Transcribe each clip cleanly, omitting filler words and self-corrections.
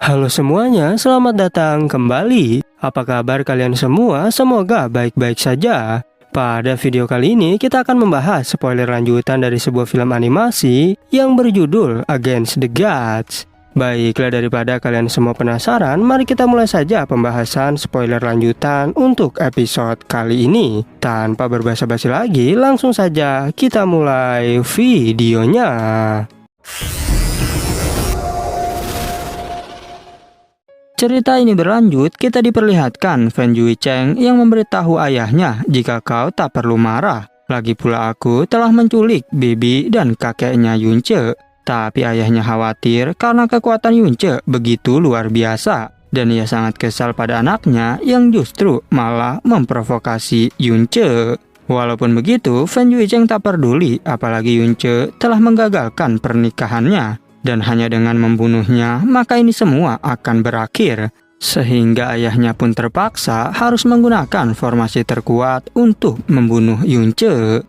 Halo semuanya, selamat datang kembali. Apa kabar kalian semua? Semoga baik-baik saja. Pada video kali ini kita akan membahas spoiler lanjutan dari sebuah film animasi yang berjudul Against the Gods. Baiklah, daripada kalian semua penasaran, mari kita mulai saja pembahasan spoiler lanjutan untuk episode kali ini. Tanpa berbasa-basi lagi, langsung saja kita mulai videonya. Cerita ini berlanjut, kita diperlihatkan Fan Jui Cheng yang memberitahu ayahnya jika kau tak perlu marah. Lagi pula aku telah menculik bibi dan kakeknya Yunce. Tapi ayahnya khawatir karena kekuatan Yunce begitu luar biasa. Dan ia sangat kesal pada anaknya yang justru malah memprovokasi Yunce. Walaupun begitu, Fan Jui Cheng tak peduli apalagi Yunce telah menggagalkan pernikahannya. Dan hanya dengan membunuhnya, maka ini semua akan berakhir. Sehingga ayahnya pun terpaksa harus menggunakan formasi terkuat untuk membunuh Yunce.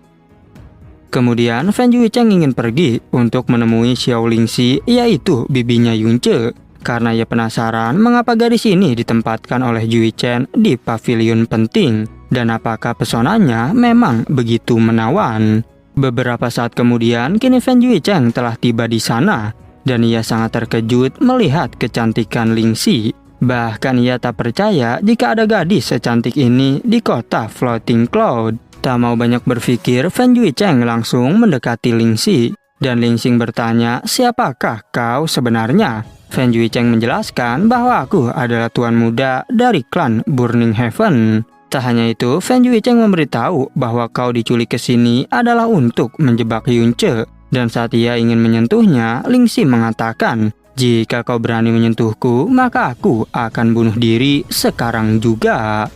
Kemudian Fan Jui Cheng ingin pergi untuk menemui Xiao Lingxi, yaitu bibinya Yunce. Karena ia penasaran mengapa gadis ini ditempatkan oleh Jui Chen di pavilion penting. Dan apakah pesonanya memang begitu menawan. Beberapa saat kemudian, kini Fan Jui Cheng telah tiba di sana. Dan ia sangat terkejut melihat kecantikan Lingxi. Bahkan ia tak percaya jika ada gadis secantik ini di kota Floating Cloud. Tak mau banyak berpikir, Fan Jui Cheng langsung mendekati Lingxi. Dan Lingxi bertanya, siapakah kau sebenarnya? Fan Jui Cheng menjelaskan bahwa aku adalah tuan muda dari klan Burning Heaven. Tak hanya itu, Fan Jui Cheng memberitahu bahwa kau diculik ke sini adalah untuk menjebak Yunce. Dan saat ia ingin menyentuhnya, Lingxi mengatakan, jika kau berani menyentuhku, maka aku akan bunuh diri sekarang juga.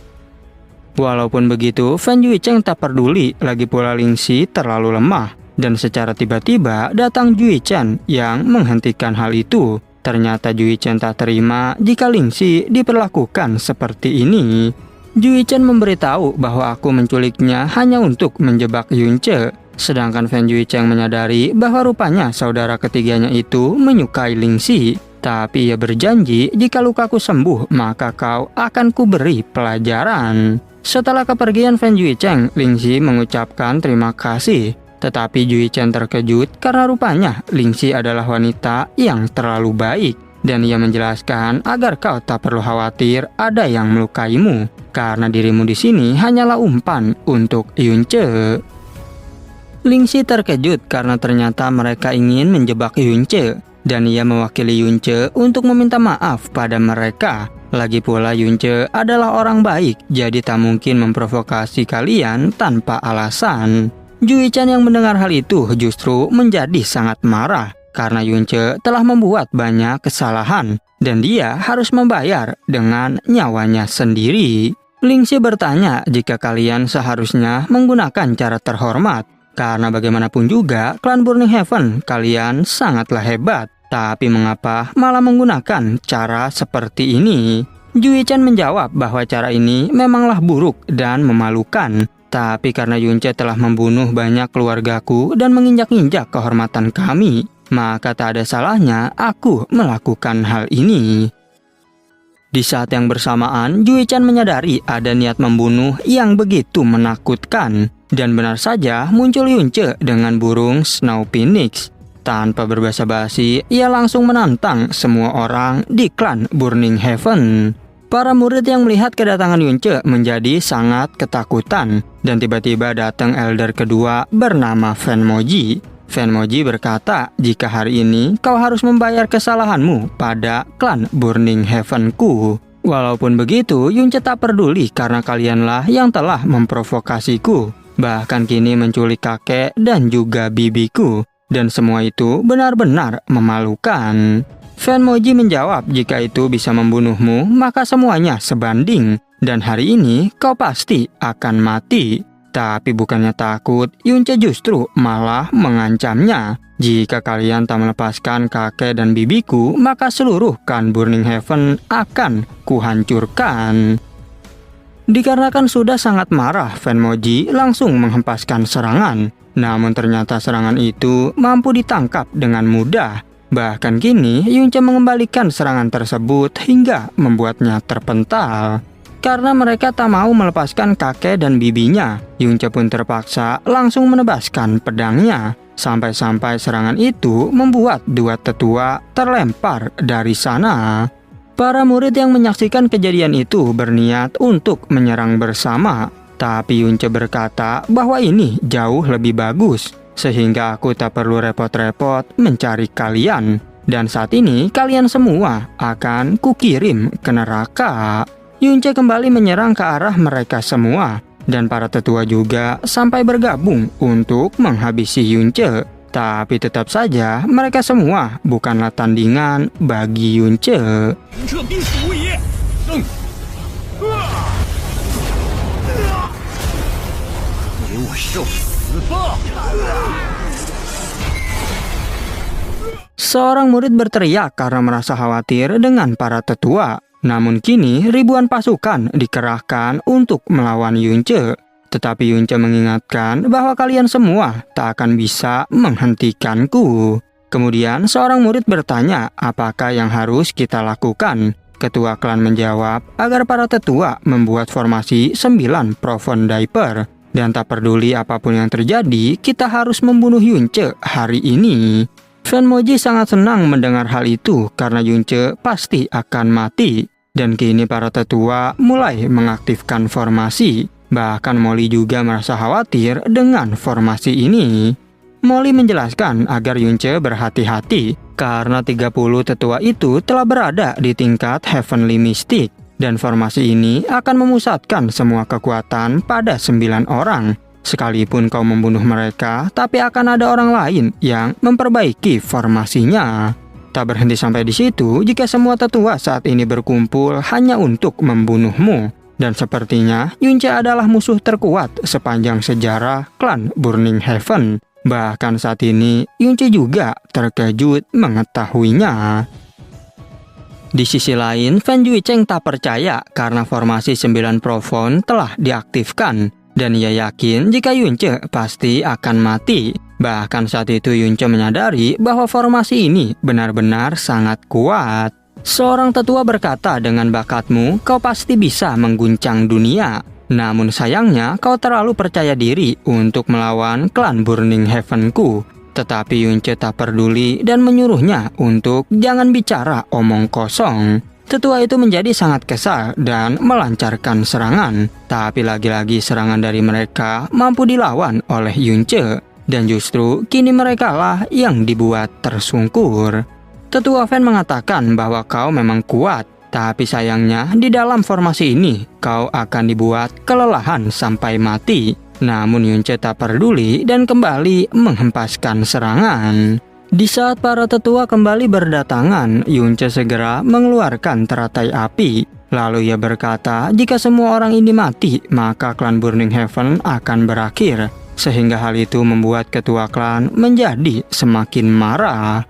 Walaupun begitu, Fan Jui Cheng tak peduli, lagi pula Lingxi terlalu lemah. Dan secara tiba-tiba datang Jui Chen yang menghentikan hal itu. Ternyata Jui Chen tak terima jika Lingxi diperlakukan seperti ini. Jui Chen memberitahu bahwa aku menculiknya hanya untuk menjebak Yunce. Sedangkan Fan Jui Cheng menyadari bahwa rupanya saudara ketiganya itu menyukai Lingxi. Tapi ia berjanji jika lukaku sembuh maka kau akan kuberi pelajaran. Setelah kepergian Fan Jui Cheng, Lingxi mengucapkan terima kasih. Tetapi Jui Chen terkejut karena rupanya Lingxi adalah wanita yang terlalu baik. Dan ia menjelaskan agar kau tak perlu khawatir ada yang melukaimu. Karena dirimu di sini hanyalah umpan untuk Yunce. Lingxi terkejut karena ternyata mereka ingin menjebak Yunce. Dan ia mewakili Yunce untuk meminta maaf pada mereka. Lagi pula Yunce adalah orang baik, jadi tak mungkin memprovokasi kalian tanpa alasan. Jui Chen yang mendengar hal itu justru menjadi sangat marah. Karena Yunce telah membuat banyak kesalahan. Dan dia harus membayar dengan nyawanya sendiri. Lingxi bertanya jika kalian seharusnya menggunakan cara terhormat. Karena bagaimanapun juga, klan Burning Heaven kalian sangatlah hebat. Tapi mengapa malah menggunakan cara seperti ini? Jui Chen menjawab bahwa cara ini memanglah buruk dan memalukan. Tapi karena Yunce telah membunuh banyak keluargaku dan menginjak-injak kehormatan kami, maka tak ada salahnya aku melakukan hal ini. Di saat yang bersamaan, Jui Chen menyadari ada niat membunuh yang begitu menakutkan. Dan benar saja muncul Yunce dengan burung Snow Phoenix. Tanpa berbasa-basi, ia langsung menantang semua orang di klan Burning Heaven. Para murid yang melihat kedatangan Yunce menjadi sangat ketakutan. Dan tiba-tiba datang elder kedua bernama Fan Moji. Fan Moji berkata, jika hari ini kau harus membayar kesalahanmu pada klan Burning Heaven-ku. Walaupun begitu, Yunce tak peduli karena kalianlah yang telah memprovokasiku. Bahkan kini menculik kakek dan juga bibiku. Dan semua itu benar-benar memalukan. Fan Moji menjawab jika itu bisa membunuhmu, maka semuanya sebanding. Dan hari ini kau pasti akan mati. Tapi bukannya takut, Yunce justru malah mengancamnya. Jika kalian tak melepaskan kakek dan bibiku, maka seluruh klan Burning Heaven akan kuhancurkan. Dikarenakan sudah sangat marah, Fan Moji langsung menghempaskan serangan. Namun ternyata serangan itu mampu ditangkap dengan mudah. Bahkan kini Yunce mengembalikan serangan tersebut hingga membuatnya terpental. Karena mereka tak mau melepaskan kakek dan bibinya, Yunce pun terpaksa langsung menebaskan pedangnya. Sampai-sampai serangan itu membuat dua tetua terlempar dari sana. Para murid yang menyaksikan kejadian itu berniat untuk menyerang bersama. Tapi Yunce berkata bahwa ini jauh lebih bagus, sehingga aku tak perlu repot-repot mencari kalian. Dan saat ini kalian semua akan kukirim ke neraka. Yunce kembali menyerang ke arah mereka semua. Dan para tetua juga sampai bergabung untuk menghabisi Yunce. Tapi tetap saja mereka semua bukanlah tandingan bagi Yunce. Seorang murid berteriak karena merasa khawatir dengan para tetua. Namun kini ribuan pasukan dikerahkan untuk melawan Yunce. Tetapi Yunce mengingatkan bahwa kalian semua tak akan bisa menghentikanku. Kemudian seorang murid bertanya apakah yang harus kita lakukan. Ketua klan menjawab agar para tetua membuat formasi 9 Profound Diaper. Dan tak peduli apapun yang terjadi, kita harus membunuh Yunce hari ini. Fanmoji sangat senang mendengar hal itu karena Yunce pasti akan mati. Dan kini para tetua mulai mengaktifkan formasi. Bahkan Molly juga merasa khawatir dengan formasi ini. Molly menjelaskan agar Yunce berhati-hati karena 30 tetua itu telah berada di tingkat Heavenly Mystic. Dan formasi ini akan memusatkan semua kekuatan pada 9 orang. Sekalipun kau membunuh mereka, tapi akan ada orang lain yang memperbaiki formasinya. Tak berhenti sampai di situ, jika semua tetua saat ini berkumpul hanya untuk membunuhmu. Dan sepertinya Yunce adalah musuh terkuat sepanjang sejarah klan Burning Heaven. Bahkan saat ini Yunce juga terkejut mengetahuinya. Di sisi lain, Fan Juicheng tak percaya karena formasi 9 Profound telah diaktifkan. Dan ia yakin jika Yunce pasti akan mati. Bahkan saat itu Yunce menyadari bahwa formasi ini benar-benar sangat kuat. Seorang tetua berkata, dengan bakatmu, kau pasti bisa mengguncang dunia. Namun sayangnya, kau terlalu percaya diri untuk melawan klan Burning Heaven-ku. Tetapi Yunce tak peduli dan menyuruhnya untuk jangan bicara omong kosong. Tetua itu menjadi sangat kesal dan melancarkan serangan. Tapi lagi-lagi serangan dari mereka mampu dilawan oleh Yunce. Dan justru kini mereka lah yang dibuat tersungkur. Tetua Fan mengatakan bahwa kau memang kuat. Tapi sayangnya di dalam formasi ini kau akan dibuat kelelahan sampai mati. Namun Yunce tak peduli dan kembali menghempaskan serangan. Di saat para tetua kembali berdatangan, Yunce segera mengeluarkan teratai api. Lalu ia berkata, jika semua orang ini mati, maka klan Burning Heaven akan berakhir. Sehingga hal itu membuat ketua klan menjadi semakin marah.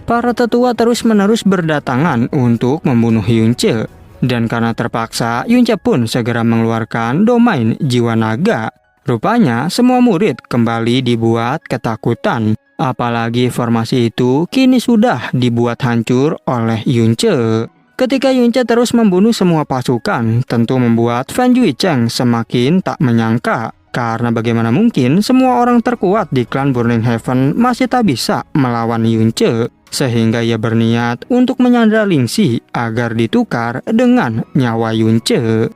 Para tetua terus-menerus berdatangan untuk membunuh Yunce. Dan karena terpaksa, Yunce pun segera mengeluarkan domain jiwa naga. Rupanya semua murid kembali dibuat ketakutan. Apalagi formasi itu kini sudah dibuat hancur oleh Yunce. Ketika Yunce terus membunuh semua pasukan, tentu membuat Fan Juicheng semakin tak menyangka. Karena bagaimana mungkin semua orang terkuat di klan Burning Heaven masih tak bisa melawan Yunce. Sehingga ia berniat untuk menyandra Lingxi agar ditukar dengan nyawa Yunce.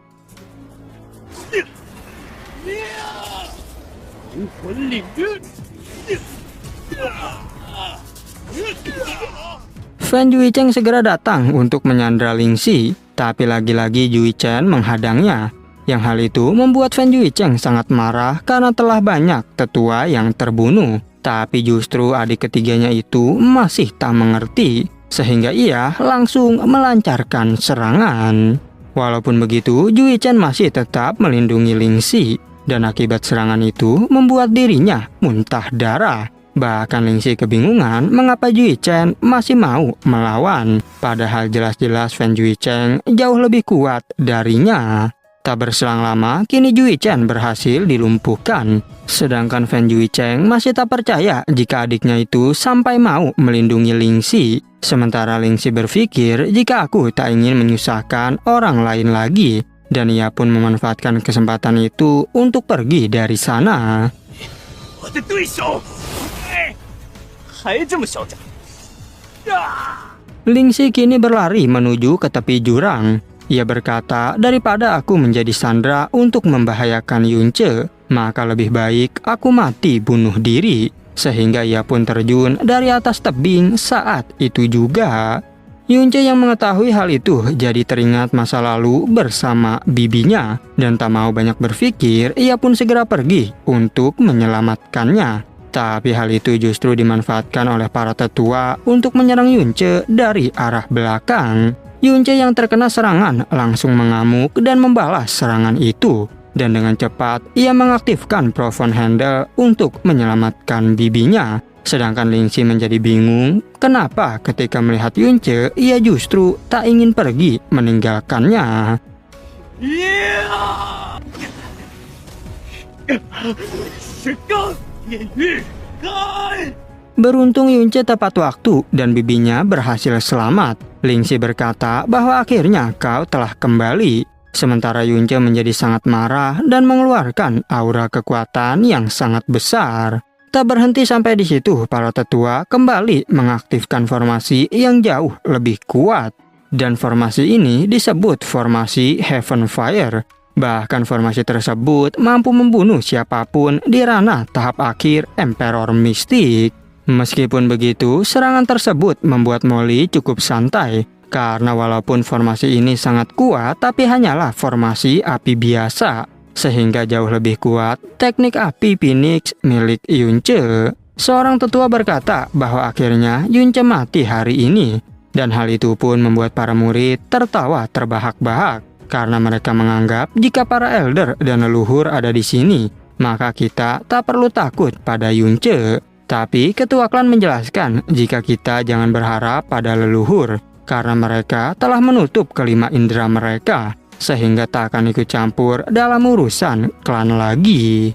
Fan Juicheng segera datang untuk menyandra Lingxi, tapi lagi-lagi Juichen menghadangnya. Yang hal itu membuat Fan Juicheng sangat marah karena telah banyak tetua yang terbunuh. Tapi justru adik ketiganya itu masih tak mengerti, sehingga ia langsung melancarkan serangan. Walaupun begitu, Juichen masih tetap melindungi Lingxi, dan akibat serangan itu membuat dirinya muntah darah. Bahkan Lingxi kebingungan mengapa Juichen masih mau melawan, padahal jelas-jelas Fan Juicheng jauh lebih kuat darinya. Tak berselang lama, kini Jui Chen berhasil dilumpuhkan. Sedangkan Fan Jui Cheng masih tak percaya jika adiknya itu sampai mau melindungi Lingxi. Sementara Lingxi berpikir jika aku tak ingin menyusahkan orang lain lagi. Dan ia pun memanfaatkan kesempatan itu untuk pergi dari sana. Lingxi kini berlari menuju ke tepi jurang. Ia berkata, daripada aku menjadi sandera untuk membahayakan Yunce, maka lebih baik aku mati bunuh diri. Sehingga ia pun terjun dari atas tebing saat itu juga. Yunce yang mengetahui hal itu jadi teringat masa lalu bersama bibinya. Dan tak mau banyak berpikir, ia pun segera pergi untuk menyelamatkannya. Tapi hal itu justru dimanfaatkan oleh para tetua untuk menyerang Yunce dari arah belakang. Yunce yang terkena serangan langsung mengamuk dan membalas serangan itu. Dan dengan cepat, ia mengaktifkan Profound Handle untuk menyelamatkan bibinya. Sedangkan Lingxi menjadi bingung, kenapa ketika melihat Yunce, ia justru tak ingin pergi meninggalkannya. Beruntung Yunce tepat waktu dan bibinya berhasil selamat. Lingxi berkata bahwa akhirnya kau telah kembali. Sementara Yunce menjadi sangat marah dan mengeluarkan aura kekuatan yang sangat besar. Tak berhenti sampai di situ, para tetua kembali mengaktifkan formasi yang jauh lebih kuat. Dan formasi ini disebut formasi Heaven Fire. Bahkan formasi tersebut mampu membunuh siapapun di ranah tahap akhir Emperor Mystic. Meskipun begitu, serangan tersebut membuat Molly cukup santai. Karena walaupun formasi ini sangat kuat, tapi hanyalah formasi api biasa. Sehingga jauh lebih kuat teknik api Phoenix milik Yunce. Seorang tetua berkata bahwa akhirnya Yunce mati hari ini. Dan hal itu pun membuat para murid tertawa terbahak-bahak. Karena mereka menganggap jika para elder dan leluhur ada di sini, maka kita tak perlu takut pada Yunce. Tapi ketua klan menjelaskan jika kita jangan berharap pada leluhur. Karena mereka telah menutup kelima indera mereka. Sehingga tak akan ikut campur dalam urusan klan lagi.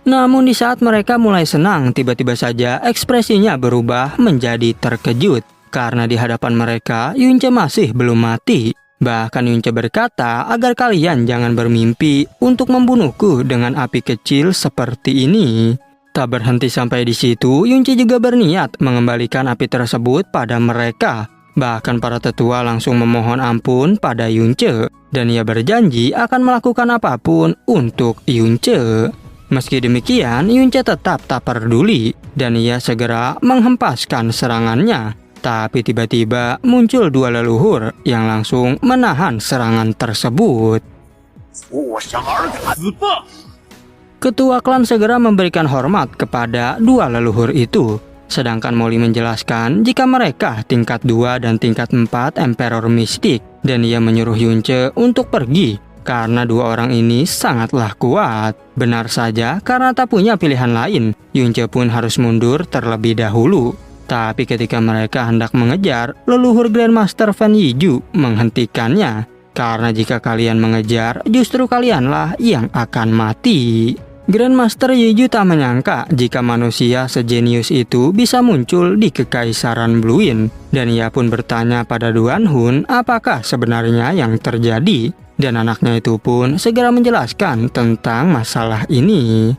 Namun di saat mereka mulai senang, tiba-tiba saja ekspresinya berubah menjadi terkejut. Karena di hadapan mereka, Yunce masih belum mati. Bahkan Yunce berkata agar kalian jangan bermimpi untuk membunuhku dengan api kecil seperti ini. Tak berhenti sampai di situ, Yunce juga berniat mengembalikan api tersebut pada mereka. Bahkan para tetua langsung memohon ampun pada Yunce. Dan ia berjanji akan melakukan apapun untuk Yunce. Meski demikian, Yunce tetap tak peduli. Dan ia segera menghempaskan serangannya. Tapi tiba-tiba muncul dua leluhur yang langsung menahan serangan tersebut. Ketua klan segera memberikan hormat kepada dua leluhur itu. Sedangkan Molly menjelaskan jika mereka tingkat 2 dan tingkat 4 Emperor Mystic. Dan ia menyuruh Yunce untuk pergi. Karena dua orang ini sangatlah kuat. Benar saja, karena tak punya pilihan lain, Yunce pun harus mundur terlebih dahulu. Tapi ketika mereka hendak mengejar, leluhur Grandmaster Fan Yiju menghentikannya. Karena jika kalian mengejar, justru kalianlah yang akan mati. Grandmaster Yiju tak menyangka jika manusia sejenius itu bisa muncul di Kekaisaran Bluin. Dan ia pun bertanya pada Duan Hun apakah sebenarnya yang terjadi. Dan anaknya itu pun segera menjelaskan tentang masalah ini.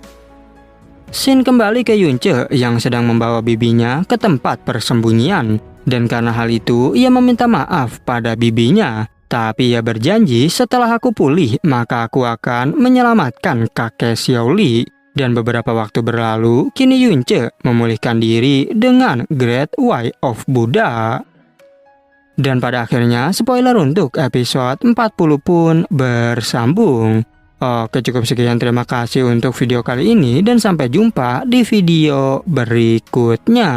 Shin kembali ke Yunce yang sedang membawa bibinya ke tempat persembunyian. Dan karena hal itu, ia meminta maaf pada bibinya. Tapi ia berjanji setelah aku pulih, maka aku akan menyelamatkan kakek Xiaoli. Dan beberapa waktu berlalu, kini Yunce memulihkan diri dengan Great Way of Buddha. Dan pada akhirnya, spoiler untuk episode 40 pun bersambung. Oke, cukup sekian, terima kasih untuk video kali ini dan sampai jumpa di video berikutnya.